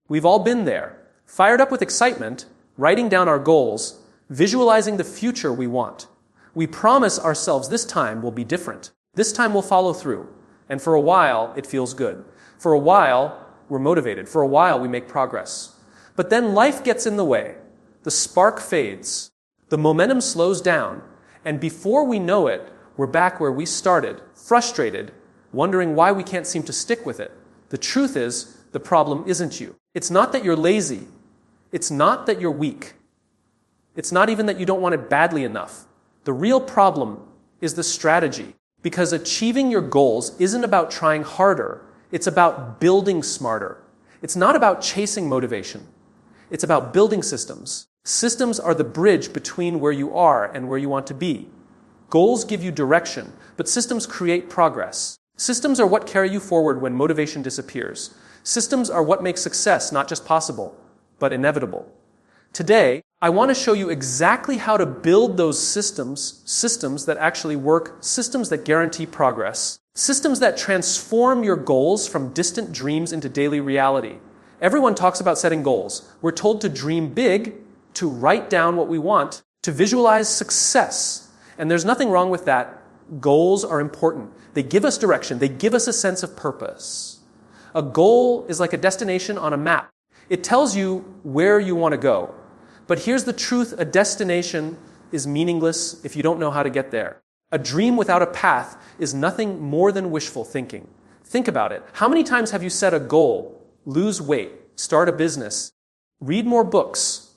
We've all been there, fired up with excitement, writing down our goals, visualizing the future we want. We promise ourselves this time will be different. This time we'll follow through. And for a while, it feels good. For a while, we're motivated. For a while, we make progress. But then life gets in the way. The spark fades. The momentum slows down. And before we know it, we're back where we started, frustrated, wondering why we can't seem to stick with it. The truth is, the problem isn't you. It's not that you're lazy. It's not that you're weak. It's not even that you don't want it badly enough. The real problem is the strategy. Because achieving your goals isn't about trying harder. It's about building smarter. It's not about chasing motivation. It's about building systems. Systems are the bridge between where you are and where you want to be. Goals give you direction, but systems create progress. Systems are what carry you forward when motivation disappears. Systems are what make success not just possible, but inevitable. Today, I want to show you exactly how to build those systems that actually work, systems that guarantee progress, systems that transform your goals from distant dreams into daily reality. Everyone talks about setting goals. We're told to dream big, to write down what we want, to visualize success. And there's nothing wrong with that. Goals are important. They give us direction. They give us a sense of purpose. A goal is like a destination on a map. It tells you where you want to go. But here's the truth, a destination is meaningless if you don't know how to get there. A dream without a path is nothing more than wishful thinking. Think about it. How many times have you set a goal, lose weight, start a business, read more books,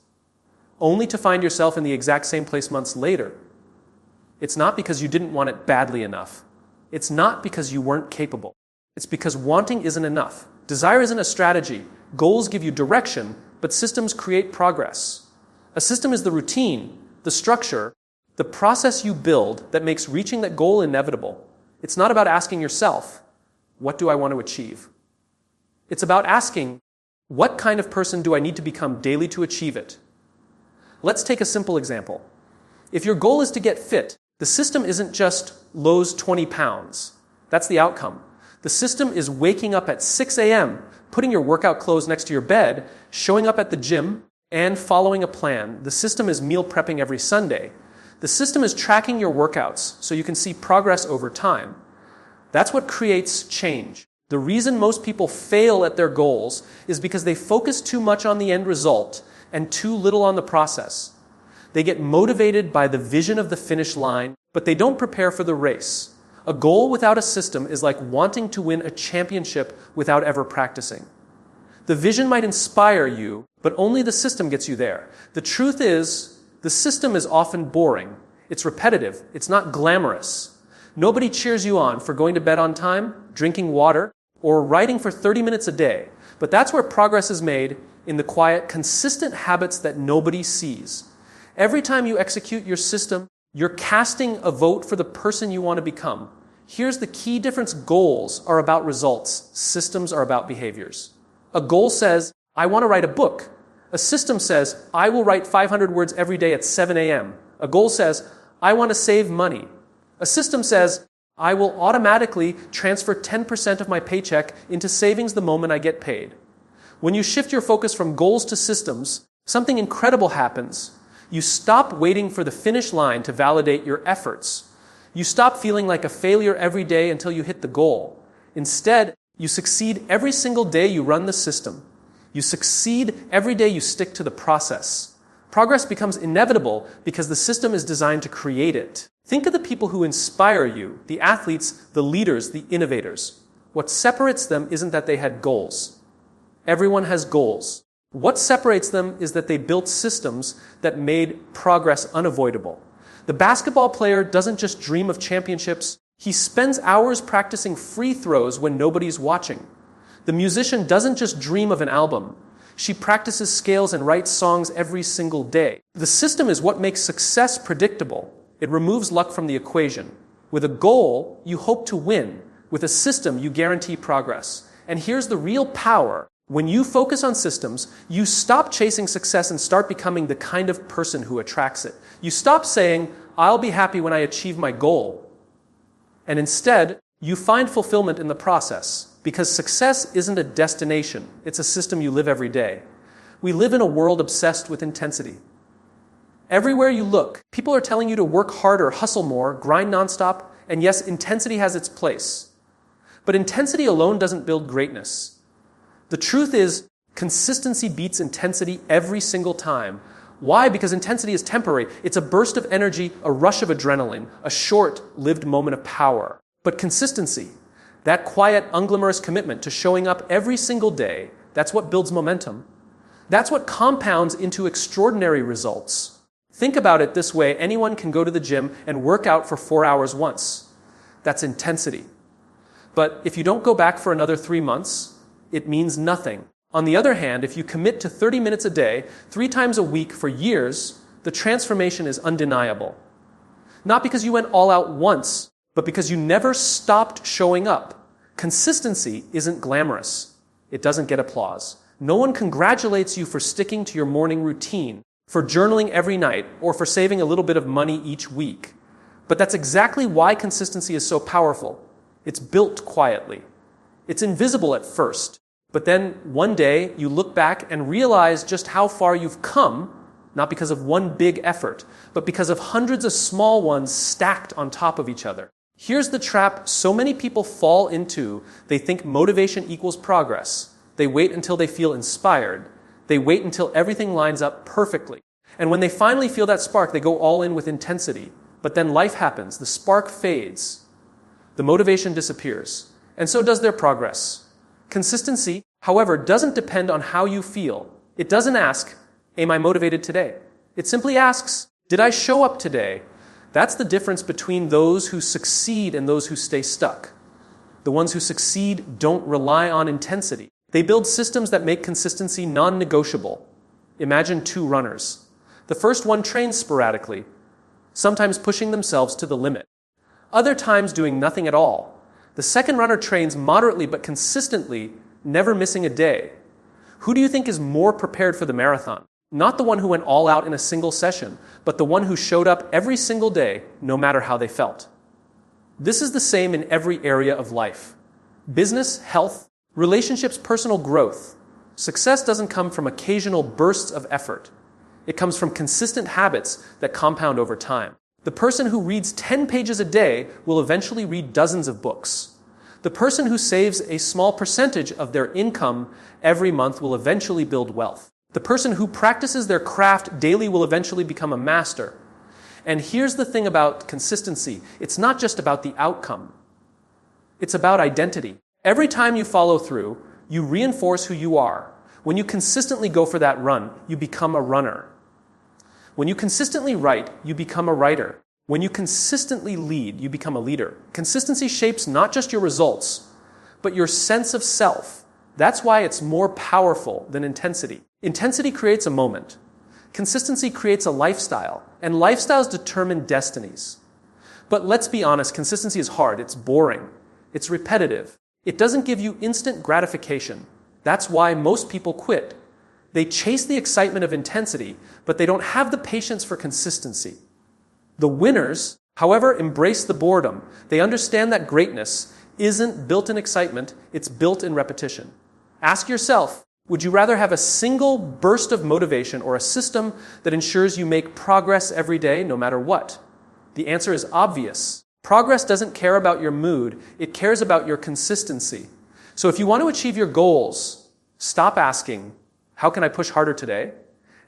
only to find yourself in the exact same place months later? It's not because you didn't want it badly enough. It's not because you weren't capable. It's because wanting isn't enough. Desire isn't a strategy. Goals give you direction, but systems create progress. A system is the routine, the structure, the process you build that makes reaching that goal inevitable. It's not about asking yourself, what do I want to achieve? It's about asking, what kind of person do I need to become daily to achieve it? Let's take a simple example. If your goal is to get fit, the system isn't just lose 20 pounds. That's the outcome. The system is waking up at 6 a.m., putting your workout clothes next to your bed, showing up at the gym, and following a plan. The system is meal prepping every Sunday. The system is tracking your workouts so you can see progress over time. That's what creates change. The reason most people fail at their goals is because they focus too much on the end result and too little on the process. They get motivated by the vision of the finish line, but they don't prepare for the race. A goal without a system is like wanting to win a championship without ever practicing. The vision might inspire you, but only the system gets you there. The truth is, the system is often boring. It's repetitive. It's not glamorous. Nobody cheers you on for going to bed on time, drinking water, or writing for 30 minutes a day. But that's where progress is made, in the quiet, consistent habits that nobody sees. Every time you execute your system, you're casting a vote for the person you want to become. Here's the key difference. Goals are about results. Systems are about behaviors. A goal says, I want to write a book. A system says, I will write 500 words every day at 7 a.m. A goal says, I want to save money. A system says, I will automatically transfer 10% of my paycheck into savings the moment I get paid. When you shift your focus from goals to systems, something incredible happens. You stop waiting for the finish line to validate your efforts. You stop feeling like a failure every day until you hit the goal. Instead, you succeed every single day you run the system. You succeed every day you stick to the process. Progress becomes inevitable because the system is designed to create it. Think of the people who inspire you, the athletes, the leaders, the innovators. What separates them isn't that they had goals. Everyone has goals. What separates them is that they built systems that made progress unavoidable. The basketball player doesn't just dream of championships. He spends hours practicing free throws when nobody's watching. The musician doesn't just dream of an album. She practices scales and writes songs every single day. The system is what makes success predictable. It removes luck from the equation. With a goal, you hope to win. With a system, you guarantee progress. And here's the real power. When you focus on systems, you stop chasing success and start becoming the kind of person who attracts it. You stop saying, I'll be happy when I achieve my goal. And instead, You find fulfillment in the process, because success isn't a destination, it's a system you live every day. We live in a world obsessed with intensity. Everywhere you look, people are telling you to work harder, hustle more, grind nonstop, and yes, intensity has its place. But intensity alone doesn't build greatness. The truth is, consistency beats intensity every single time. Why? Because intensity is temporary. It's a burst of energy, a rush of adrenaline, a short-lived moment of power. But consistency, that quiet, unglamorous commitment to showing up every single day, that's what builds momentum. That's what compounds into extraordinary results. Think about it this way: anyone can go to the gym and work out for 4 hours once. That's intensity. But if you don't go back for another 3 months, it means nothing. On the other hand, if you commit to 30 minutes a day, 3 times a week for years, the transformation is undeniable. Not because you went all out once, but because you never stopped showing up. Consistency isn't glamorous. It doesn't get applause. No one congratulates you for sticking to your morning routine, for journaling every night, or for saving a little bit of money each week. But that's exactly why consistency is so powerful. It's built quietly. It's invisible at first, but then one day you look back and realize just how far you've come, not because of one big effort, but because of hundreds of small ones stacked on top of each other. Here's the trap so many people fall into. They think motivation equals progress. They wait until they feel inspired. They wait until everything lines up perfectly. And when they finally feel that spark, they go all in with intensity. But then life happens. The spark fades. The motivation disappears. And so does their progress. Consistency, however, doesn't depend on how you feel. It doesn't ask, am I motivated today? It simply asks, did I show up today? That's the difference between those who succeed and those who stay stuck. The ones who succeed don't rely on intensity. They build systems that make consistency non-negotiable. Imagine 2 runners. The first one trains sporadically, sometimes pushing themselves to the limit. Other times doing nothing at all. The second runner trains moderately but consistently, never missing a day. Who do you think is more prepared for the marathon? Not the one who went all out in a single session, but the one who showed up every single day, no matter how they felt. This is the same in every area of life. Business, health, relationships, personal growth. Success doesn't come from occasional bursts of effort. It comes from consistent habits that compound over time. The person who reads 10 pages a day will eventually read dozens of books. The person who saves a small percentage of their income every month will eventually build wealth. The person who practices their craft daily will eventually become a master. And here's the thing about consistency. It's not just about the outcome. It's about identity. Every time you follow through, you reinforce who you are. When you consistently go for that run, you become a runner. When you consistently write, you become a writer. When you consistently lead, you become a leader. Consistency shapes not just your results, but your sense of self. That's why it's more powerful than intensity. Intensity creates a moment. Consistency creates a lifestyle, and lifestyles determine destinies. But let's be honest, consistency is hard. It's boring. It's repetitive. It doesn't give you instant gratification. That's why most people quit. They chase the excitement of intensity, but they don't have the patience for consistency. The winners, however, embrace the boredom. They understand that greatness isn't built in excitement, it's built in repetition. Ask yourself, would you rather have a single burst of motivation or a system that ensures you make progress every day, no matter what? The answer is obvious. Progress doesn't care about your mood, it cares about your consistency. So if you want to achieve your goals, stop asking, how can I push harder today?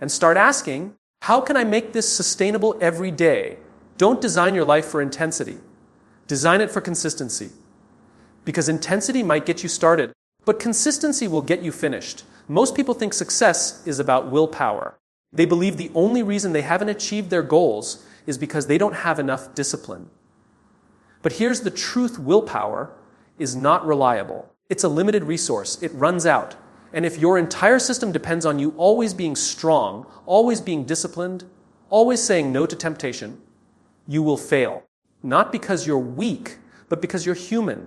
And start asking, how can I make this sustainable every day? Don't design your life for intensity. Design it for consistency. Because intensity might get you started, but consistency will get you finished. Most people think success is about willpower. They believe the only reason they haven't achieved their goals is because they don't have enough discipline. But here's the truth: willpower is not reliable. It's a limited resource. It runs out. And if your entire system depends on you always being strong, always being disciplined, always saying no to temptation, you will fail. Not because you're weak, but because you're human.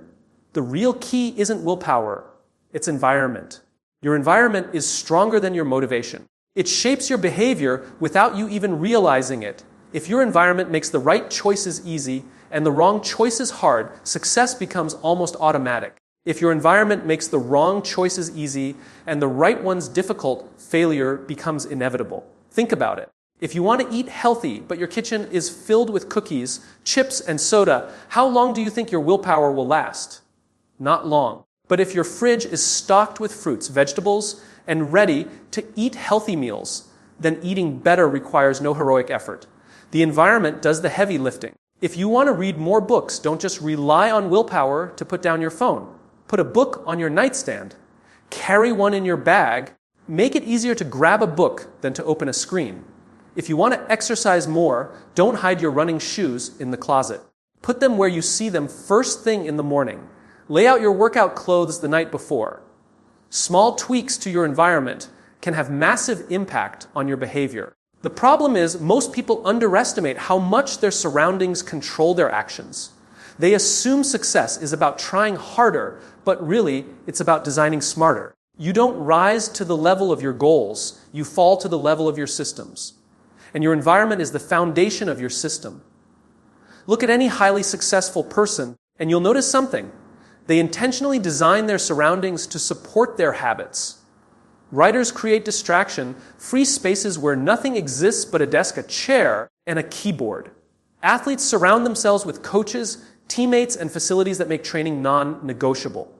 The real key isn't willpower, it's environment. Your environment is stronger than your motivation. It shapes your behavior without you even realizing it. If your environment makes the right choices easy and the wrong choice is hard, success becomes almost automatic. If your environment makes the wrong choices easy and the right ones difficult, failure becomes inevitable. Think about it. If you want to eat healthy, but your kitchen is filled with cookies, chips, and soda, how long do you think your willpower will last? Not long. But if your fridge is stocked with fruits, vegetables, and ready to eat healthy meals, then eating better requires no heroic effort. The environment does the heavy lifting. If you want to read more books, don't just rely on willpower to put down your phone. Put a book on your nightstand. Carry one in your bag. Make it easier to grab a book than to open a screen. If you want to exercise more, don't hide your running shoes in the closet. Put them where you see them first thing in the morning. Lay out your workout clothes the night before. Small tweaks to your environment can have massive impact on your behavior. The problem is most people underestimate how much their surroundings control their actions. They assume success is about trying harder, but really it's about designing smarter. You don't rise to the level of your goals, you fall to the level of your systems. And your environment is the foundation of your system. Look at any highly successful person, and you'll notice something. They intentionally design their surroundings to support their habits. Writers create distraction, free spaces where nothing exists but a desk, a chair, and a keyboard. Athletes surround themselves with coaches, teammates, and facilities that make training non-negotiable.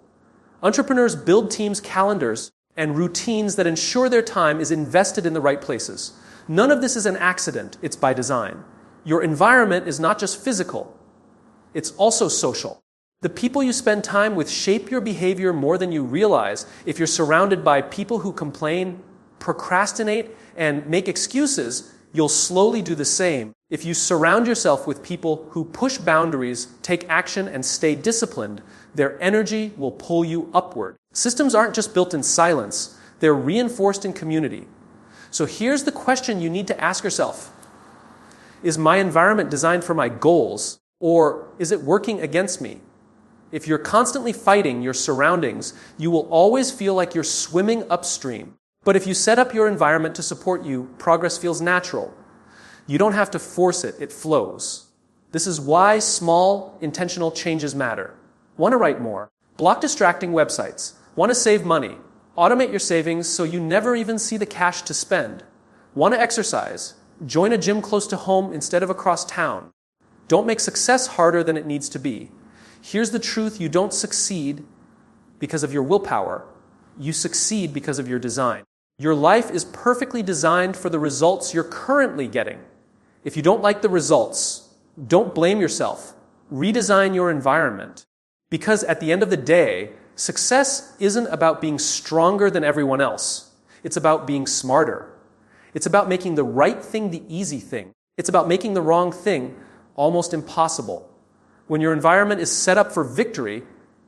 Entrepreneurs build teams' calendars and routines that ensure their time is invested in the right places. None of this is an accident, it's by design. Your environment is not just physical, it's also social. The people you spend time with shape your behavior more than you realize. If you're surrounded by people who complain, procrastinate, and make excuses, you'll slowly do the same. If you surround yourself with people who push boundaries, take action, and stay disciplined, their energy will pull you upward. Systems aren't just built in silence, they're reinforced in community. So here's the question you need to ask yourself. Is my environment designed for my goals, or is it working against me? If you're constantly fighting your surroundings, you will always feel like you're swimming upstream. But if you set up your environment to support you, progress feels natural. You don't have to force it, it flows. This is why small, intentional changes matter. Want to write more? Block distracting websites. Want to save money? Automate your savings so you never even see the cash to spend. Want to exercise? Join a gym close to home instead of across town. Don't make success harder than it needs to be. Here's the truth: you don't succeed because of your willpower. You succeed because of your design. Your life is perfectly designed for the results you're currently getting. If you don't like the results, don't blame yourself. Redesign your environment. Because at the end of the day, success isn't about being stronger than everyone else. It's about being smarter. It's about making the right thing the easy thing. It's about making the wrong thing almost impossible. When your environment is set up for victory,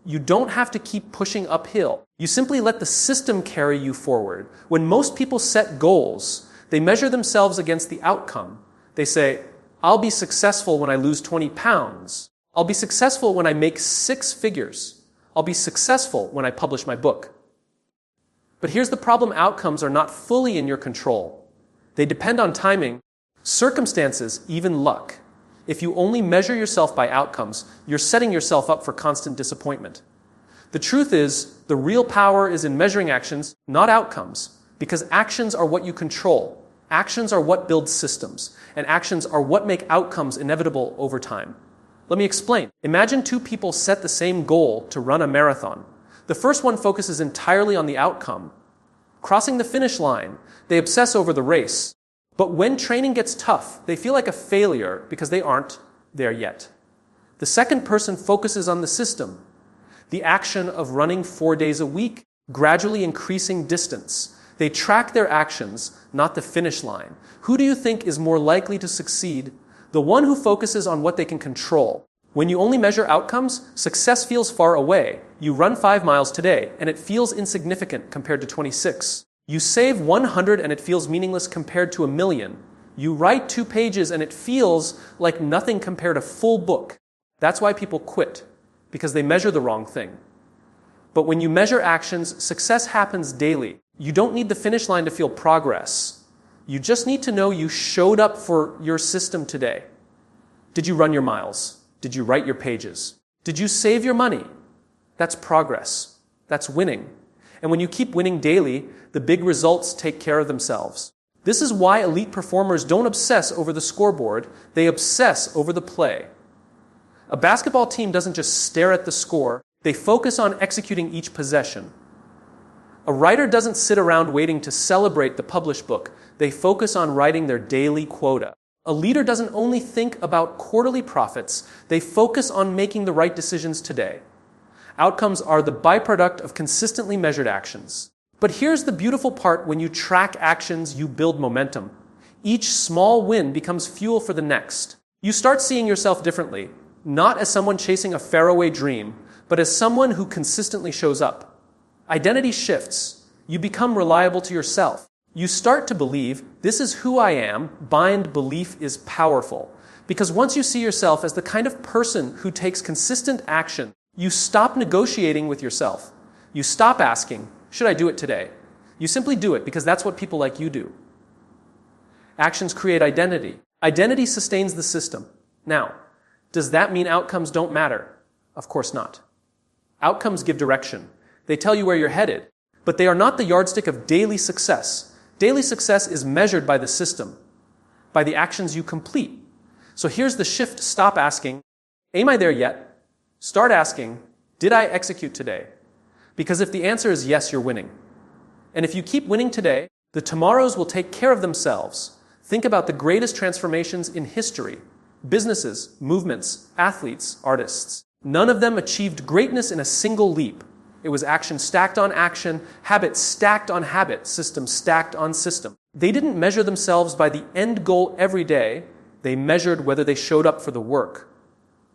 you don't have to keep pushing uphill. You simply let the system carry you forward. When most people set goals, they measure themselves against the outcome. They say, I'll be successful when I lose 20 pounds. I'll be successful when I make 6 figures. I'll be successful when I publish my book. But here's the problem: outcomes are not fully in your control. They depend on timing, circumstances, even luck. If you only measure yourself by outcomes, you're setting yourself up for constant disappointment. The truth is, the real power is in measuring actions, not outcomes, because actions are what you control. Actions are what build systems, and actions are what make outcomes inevitable over time. Let me explain. Imagine 2 people set the same goal to run a marathon. The first one focuses entirely on the outcome. Crossing the finish line, they obsess over the race. But when training gets tough, they feel like a failure because they aren't there yet. The second person focuses on the system, the action of running 4 days a week, gradually increasing distance. They track their actions, not the finish line. Who do you think is more likely to succeed? The one who focuses on what they can control. When you only measure outcomes, success feels far away. You run 5 miles today, and it feels insignificant compared to 26. You save 100 and it feels meaningless compared to 1,000,000. You write 2 pages and it feels like nothing compared to a full book. That's why people quit, because they measure the wrong thing. But when you measure actions, success happens daily. You don't need the finish line to feel progress. You just need to know you showed up for your system today. Did you run your miles? Did you write your pages? Did you save your money? That's progress. That's winning. And when you keep winning daily, the big results take care of themselves. This is why elite performers don't obsess over the scoreboard, they obsess over the play. A basketball team doesn't just stare at the score, they focus on executing each possession. A writer doesn't sit around waiting to celebrate the published book, they focus on writing their daily quota. A leader doesn't only think about quarterly profits, they focus on making the right decisions today. Outcomes are the byproduct of consistently measured actions. But here's the beautiful part: when you track actions, you build momentum. Each small win becomes fuel for the next. You start seeing yourself differently, not as someone chasing a faraway dream, but as someone who consistently shows up. Identity shifts. You become reliable to yourself. You start to believe, this is who I am. Bind belief is powerful. Because once you see yourself as the kind of person who takes consistent action, you stop negotiating with yourself. You stop asking, should I do it today? You simply do it because that's what people like you do. Actions create identity. Identity sustains the system. Now, does that mean outcomes don't matter? Of course not. Outcomes give direction. They tell you where you're headed, but they are not the yardstick of daily success. Daily success is measured by the system, by the actions you complete. So here's the shift. Stop asking, am I there yet? Start asking, did I execute today? Because if the answer is yes, you're winning. And if you keep winning today, the tomorrows will take care of themselves. Think about the greatest transformations in history. Businesses, movements, athletes, artists. None of them achieved greatness in a single leap. It was action stacked on action, habit stacked on habit, system stacked on system. They didn't measure themselves by the end goal every day. They measured whether they showed up for the work.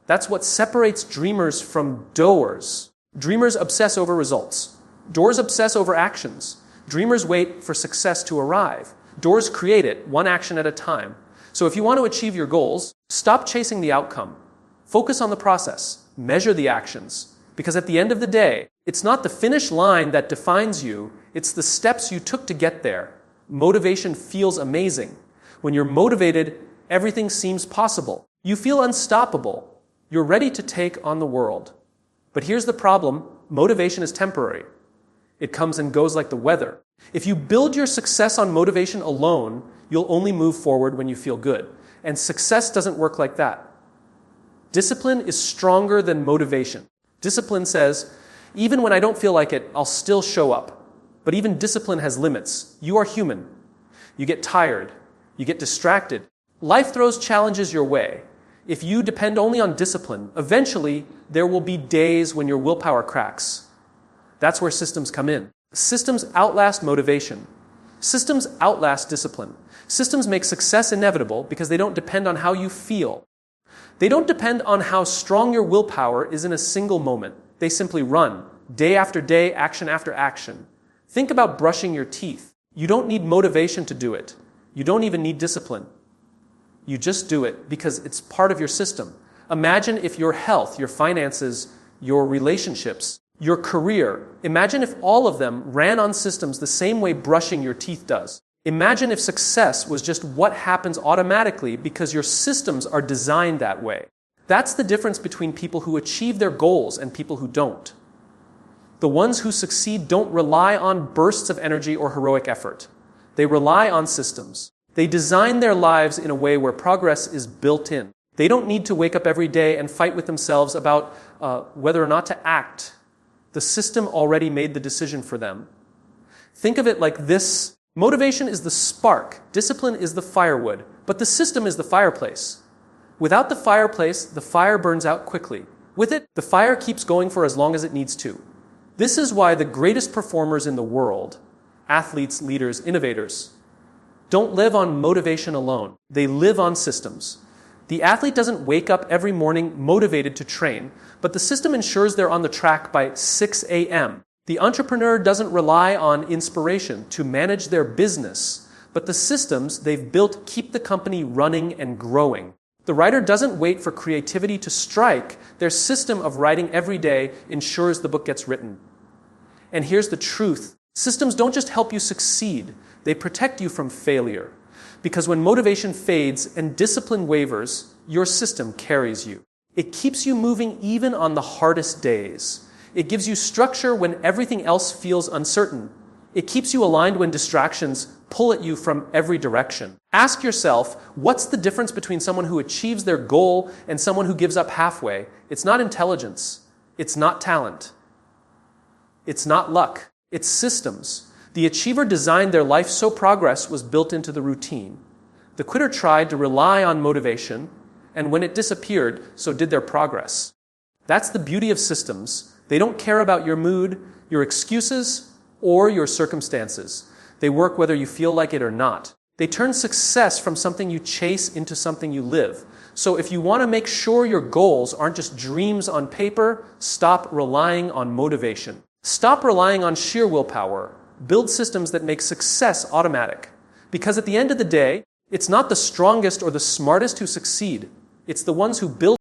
That's what separates dreamers from doers. Dreamers obsess over results. Doers obsess over actions. Dreamers wait for success to arrive. Doers create it, one action at a time. So if you want to achieve your goals, stop chasing the outcome. Focus on the process. Measure the actions. Because at the end of the day, it's not the finish line that defines you, it's the steps you took to get there. Motivation feels amazing. When you're motivated, everything seems possible. You feel unstoppable. You're ready to take on the world. But here's the problem: motivation is temporary. It comes and goes like the weather. If you build your success on motivation alone, you'll only move forward when you feel good. And success doesn't work like that. Discipline is stronger than motivation. Discipline says, even when I don't feel like it, I'll still show up. But even discipline has limits. You are human. You get tired. You get distracted. Life throws challenges your way. If you depend only on discipline, eventually there will be days when your willpower cracks. That's where systems come in. Systems outlast motivation. Systems outlast discipline. Systems make success inevitable because they don't depend on how you feel. They don't depend on how strong your willpower is in a single moment. They simply run, day after day, action after action. Think about brushing your teeth. You don't need motivation to do it. You don't even need discipline. You just do it because it's part of your system. Imagine if your health, your finances, your relationships, your career, imagine if all of them ran on systems the same way brushing your teeth does. Imagine if success was just what happens automatically because your systems are designed that way. That's the difference between people who achieve their goals and people who don't. The ones who succeed don't rely on bursts of energy or heroic effort. They rely on systems. They design their lives in a way where progress is built in. They don't need to wake up every day and fight with themselves about whether or not to act. The system already made the decision for them. Think of it like this. Motivation is the spark. Discipline is the firewood. But the system is the fireplace. Without the fireplace, the fire burns out quickly. With it, the fire keeps going for as long as it needs to. This is why the greatest performers in the world, athletes, leaders, innovators, don't live on motivation alone. They live on systems. The athlete doesn't wake up every morning motivated to train, but the system ensures they're on the track by 6 a.m. The entrepreneur doesn't rely on inspiration to manage their business, but the systems they've built keep the company running and growing. The writer doesn't wait for creativity to strike. Their system of writing every day ensures the book gets written. And here's the truth. Systems don't just help you succeed. They protect you from failure. Because when motivation fades and discipline wavers, your system carries you. It keeps you moving even on the hardest days. It gives you structure when everything else feels uncertain. It keeps you aligned when distractions pull at you from every direction. Ask yourself, what's the difference between someone who achieves their goal and someone who gives up halfway? It's not intelligence. It's not talent. It's not luck. It's systems. The achiever designed their life so progress was built into the routine. The quitter tried to rely on motivation, and when it disappeared, so did their progress. That's the beauty of systems. They don't care about your mood, your excuses, or your circumstances. They work whether you feel like it or not. They turn success from something you chase into something you live. So if you want to make sure your goals aren't just dreams on paper, stop relying on motivation. Stop relying on sheer willpower. Build systems that make success automatic. Because at the end of the day, it's not the strongest or the smartest who succeed. It's the ones who build